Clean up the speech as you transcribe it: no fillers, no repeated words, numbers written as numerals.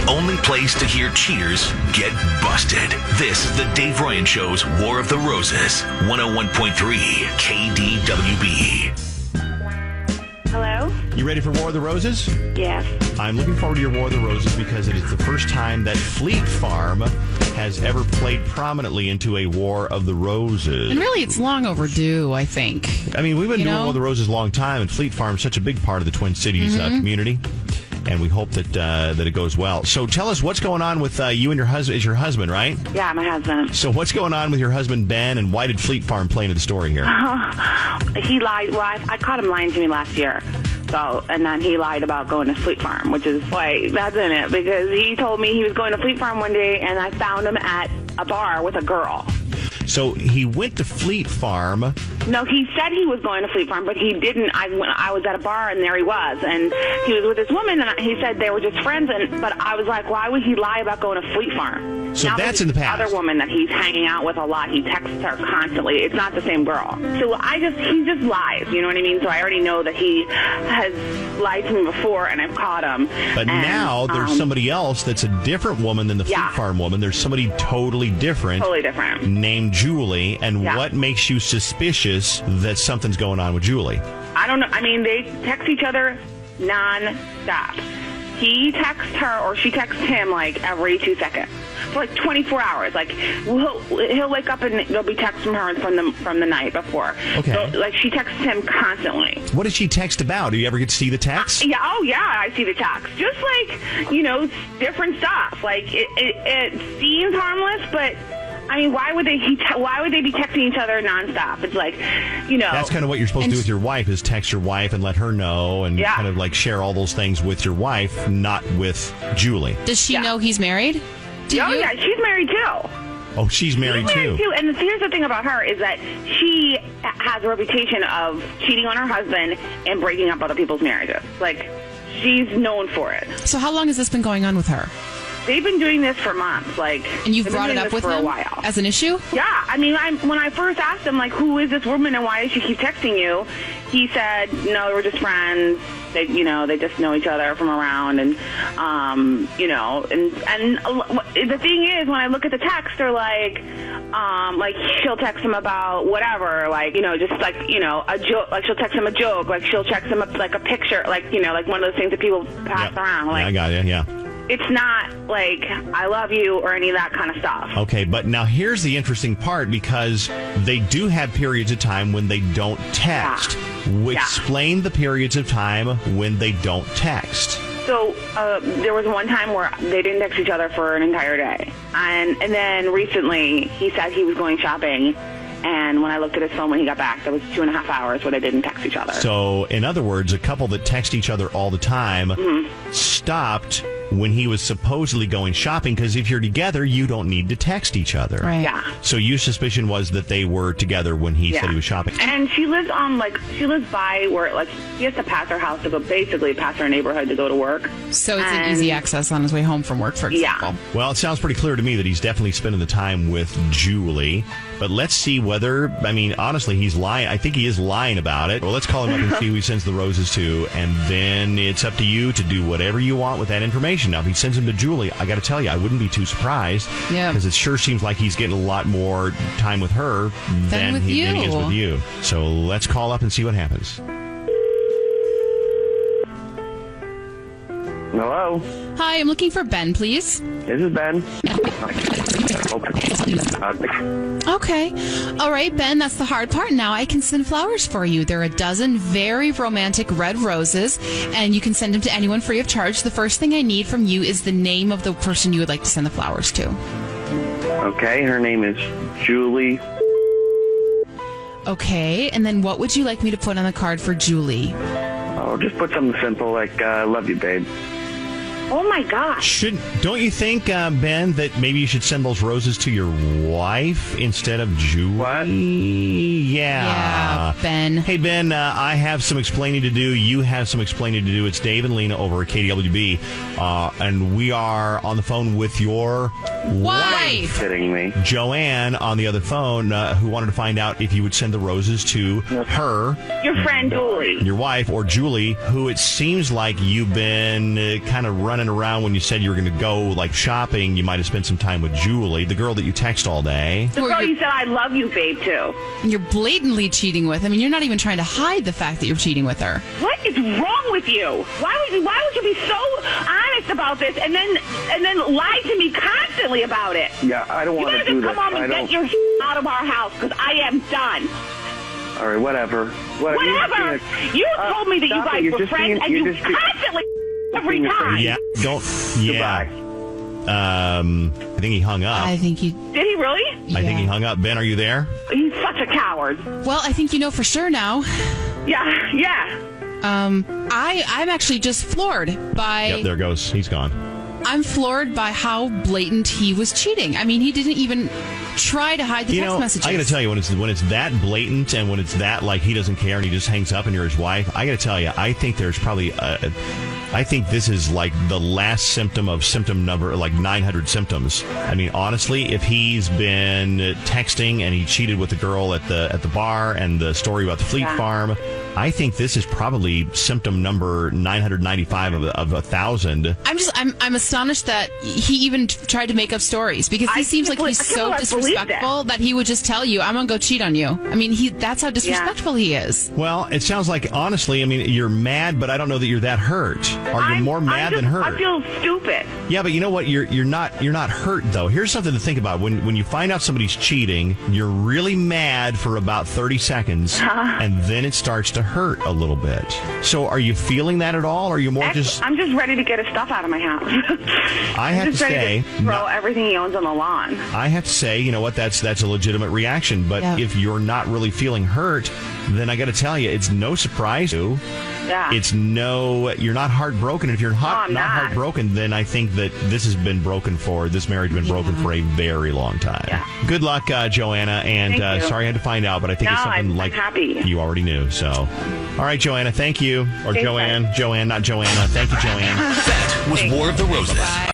the only place to hear cheaters get busted. This is the Dave Ryan Show's War of the Roses, 101.3 KDWB. Hello? You ready for War of the Roses? Yes. I'm looking forward to your War of the Roses because it is the first time that Fleet Farm has ever played prominently into a War of the Roses. And really, it's long overdue, I think. I mean, we've been doing War of the Roses a long time, and Fleet Farm is such a big part of the Twin Cities community. And we hope that that it goes well. So tell us what's going on with you and your husband. Is your husband, right? Yeah, my husband. So what's going on with your husband, Ben, and why did Fleet Farm play into the story here? He lied. Well, I caught him lying to me last year. So, and then he lied about going to Fleet Farm, which is like, that's in it, because he told me he was going to Fleet Farm one day, and I found him at a bar with a girl. So he went to Fleet Farm. No, he said he was going to Fleet Farm, but he didn't. I was at a bar, and there he was. And he was with this woman, and he said they were just friends. But I was like, why would he lie about going to Fleet Farm? So now that's in the past. Other woman that he's hanging out with a lot, he texts her constantly. It's not the same girl. So he just lies, you know what I mean? So I already know that he has lied to me before, and I've caught him. But now there's somebody else that's a different woman than the Fleet Farm woman. There's somebody totally different. Totally different. Named Julie. And what makes you suspicious that something's going on with Julie? I don't know. I mean, they text each other non-stop. He texts her or she texts him like every 2 seconds for like 24 hours. Like he'll wake up and there'll be texts from her from the night before. Okay. So, like she texts him constantly. What does she text about? Do you ever get to see the text? Yeah. Oh yeah, I see the text. Just like different stuff. Like it seems harmless, but. I mean, why would they be texting each other nonstop? It's like, That's kind of what you're supposed to do with your wife, is text your wife and let her know and kind of like share all those things with your wife, not with Julie. Does she know he's married? Yeah, she's married too. Oh, she's married too. And here's the thing about her is that she has a reputation of cheating on her husband and breaking up other people's marriages. Like, she's known for it. So how long has this been going on with her? They've been doing this for months. And you've brought it up with him for a while. As an issue? Yeah. I mean, when I first asked him, like, who is this woman and why does she keep texting you? He said, no, we're just friends. They, they just know each other from around. And, and the thing is, when I look at the text, they're like she'll text him about whatever, just like, a joke, like she'll text him a joke, like she'll text him a picture, like one of those things that people pass around. Like, I got it, yeah. It's not like I love you or any of that kind of stuff. Okay, but now here's the interesting part, because they do have periods of time when they don't text. Explain the periods of time when they don't text. So there was one time where they didn't text each other for an entire day. And then recently he said he was going shopping. And when I looked at his phone when he got back, there was 2.5 hours where they didn't text each other. So, in other words, a couple that text each other all the time stopped when he was supposedly going shopping, because if you're together, you don't need to text each other. Right. Yeah. So your suspicion was that they were together when he said he was shopping. And she lives by where, she has to pass her house to go, basically pass her neighborhood to go to work. So it's an easy access on his way home from work, for example. Yeah. Well, it sounds pretty clear to me that he's definitely spending the time with Julie. But let's see whether, honestly, he's lying. I think he is lying about it. Well, let's call him up and see who he sends the roses to. And then it's up to you to do whatever you want with that information. Now, if he sends them to Julie, I got to tell you, I wouldn't be too surprised. Yeah. Because it sure seems like he's getting a lot more time with her than he is with you. So let's call up and see what happens. Hello? Hi, I'm looking for Ben, please. This is Ben. Okay. All right, Ben, that's the hard part. Now I can send flowers for you. There are a dozen very romantic red roses, and you can send them to anyone free of charge. The first thing I need from you is the name of the person you would like to send the flowers to. Okay, her name is Julie. Okay, and then what would you like me to put on the card for Julie? Oh, just put something simple like, love you, babe. Oh, my gosh. Don't you think, Ben, that maybe you should send those roses to your wife instead of Julie? What? Yeah, Ben. Hey, Ben, I have some explaining to do. You have some explaining to do. It's Dave and Lena over at KDWB, and we are on the phone with your wife. Kidding me. Joanne on the other phone, who wanted to find out if you would send the roses to her. Your friend Julie. Your wife, or Julie, who it seems like you've been kind of running running around when you said you were going to go, like, shopping. You might have spent some time with Julie, the girl that you text all day. The girl you said I love you, babe, too. You're blatantly cheating with. I mean, you're not even trying to hide the fact that you're cheating with her. What is wrong with you? Why would you be so honest about this and then lie to me constantly about it? Yeah, I don't want to do You this. better just come home and get your out of our house because I am done. All right, whatever. Whatever. You told me that you guys were friends, and you constantly every time. Yeah, yeah. I think he hung up. I think he... Did he really? I think he hung up. Ben, are you there? He's such a coward. Well, I think you know for sure now. Yeah. I'm actually just floored by... Yep, there goes. He's gone. I'm floored by how blatant he was cheating. I mean, he didn't even try to hide the text messages. I got to tell you, when it's that blatant and when it's that, like, he doesn't care and he just hangs up and you're his wife, I got to tell you, I think there's probably... I think this is like the last symptom of symptom number, like 900 symptoms. I mean, honestly, if he's been texting and he cheated with the girl at the bar and the story about the Fleet Farm, I think this is probably symptom number 995 of 1,000. I'm astonished that he even tried to make up stories because he seems like he's so disrespectful that he would just tell you, I'm going to go cheat on you. I mean, that's how disrespectful he is. Well, it sounds like, honestly, I mean, you're mad, but I don't know that you're that hurt. Are you more mad than hurt? I feel stupid. Yeah, but you know what? You're not hurt though. Here's something to think about. When you find out somebody's cheating, you're really mad for about 30 seconds, and then it starts to hurt a little bit. So, are you feeling that at all? Or are you more just? I'm just ready to get his stuff out of my house. I have to say, throw everything he owns on the lawn. I have to say, you know what? That's a legitimate reaction. But if you're not really feeling hurt, then I got to tell you, it's no surprise to. Yeah. You're not heartbroken. If you're not heartbroken, then I think that this marriage has been broken for a very long time. Yeah. Good luck, Joanna, and sorry I had to find out, but I think it's something I'm happy. You already knew. So, all right, Joanna, thank you. Or Joanne, not Joanna. Thank you, Joanne. That was War of the Roses. Bye.